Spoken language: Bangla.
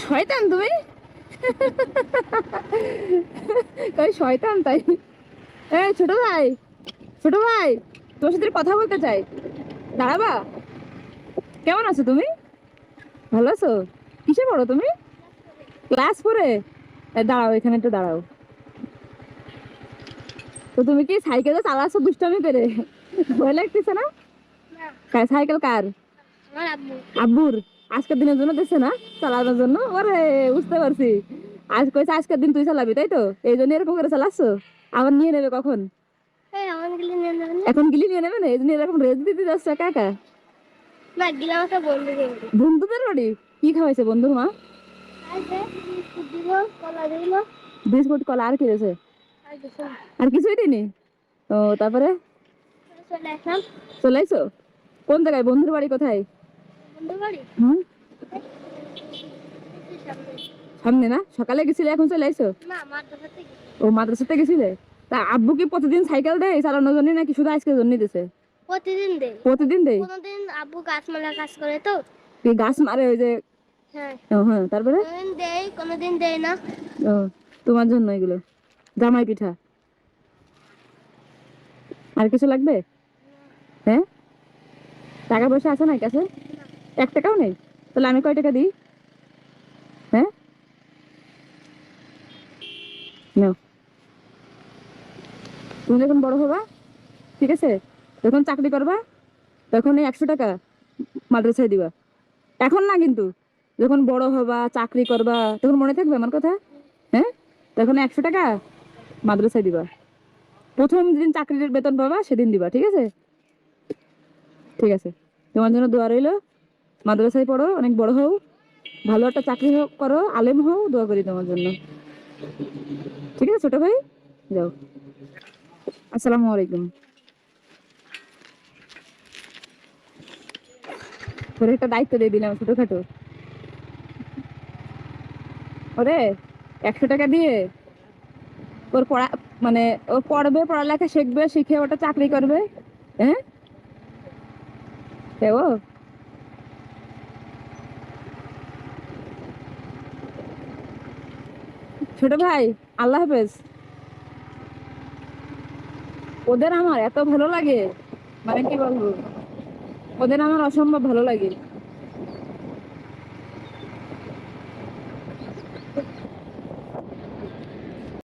শয়তান তুমি? কই শয়তান তাই? ছোট ভাই, ছোট ভাই, তোমার সাথে কথা বলতে চাই, দাঁড়াবা? কেমন আছো তুমি? ভালো আছো? কিসে পড়ো তুমি? ক্লাস 4-এ? দাঁড়াও, এখানে একটু দাঁড়াও। তো তুমি কি সাইকেলে চালাচ্ছ দুষ্টামি করে? ভয় লাগতেছে না? সাইকেল কার? আব্বুর। আজকের দিনের জন্য দিচ্ছে না চালানোর জন্য? ওরে, বুঝতে পারছি। আজ কইছে আজকের দিন তুই চালাবি, তাই তো? এই জন্য এরকম করে চালাচ্ছ। আবার নিয়ে নেবে কখন? এখন গিলি নিয়ে নেবে না, এই জন্য এরকম রেস দিতে যাচ্ছে একা একা। বন্ধুদের বাড়ি? কি খাওয়াইছে বন্ধুর মা? বিস্কুট, কলা, আর কি রয়েছে? আর কিছুই দিনি? ও, তারপরে চলে আইছো? কোন জায়গায়? বন্ধুর বাড়ি কোথায়? হুম, সামনে না? সকালে গেছিলে, এখন চলে আইছো? ও, মাদ্রাসাতে গেছিলে? তা আব্বু কি প্রতিদিন সাইকেল দেয় চালানোর জন্য, নাকি শুধু আজকের জন্য দিতেছে? প্রতিদিন দেয়। কোনদিন আব্বু গাছ মারা কাজ করে তো। কি গাছ মারে? ওই যে। হ্যাঁ। হ্যাঁ, তারপরে? কোনদিন দেয়, কোনদিন দেয় না। ও, তোমার জন্য এগুলো জামাই পিঠা। আর কিছু লাগবে? হ্যাঁ, টাকা পয়সা আছে না কাছে? 1 টাকাও নেই? তাহলে আমি কয় টাকা দিই? হ্যাঁ, নাও। তুমি যখন বড় হবা, ঠিক আছে, যখন চাকরি করবা, তখন এই 100 টাকা মাদ্রাসায় দিবা। এখন না কিন্তু, যখন বড় হবা, চাকরি করবা, তখন মনে থাকবে আমার কথা? হ্যাঁ, তখন 100 টাকা মাদ্রাসায় দিবা। প্রথম যেদিন চাকরির বেতন পাবা সেদিন দিবা, ঠিক আছে? ঠিক আছে, তোমার জন্য দোয়া রইলো। মাদ্রাসায় পড়ো, অনেক বড় হও, ভালো একটা চাকরি করো, আলেম হও, দোয়া করি তোমার জন্য। ঠিক আছে ছোট ভাই, যাও। আসসালামু আলাইকুম। তোর একটা দায়িত্ব দিয়ে দিলাম ছোটখাটো। ওরে, 100 টাকা দিয়ে ওর পড়া, মানে ও পড়বে, পড়ালেখা শিখবে, শিখে ওটা চাকরি করবে। হ্যাঁ, ও ছোট ভাই, আল্লাহ হাফেজ। ওদের আমার এত ভালো লাগে, মানে কি বলবো, ওদের আমার অসম্ভব ভালো লাগে।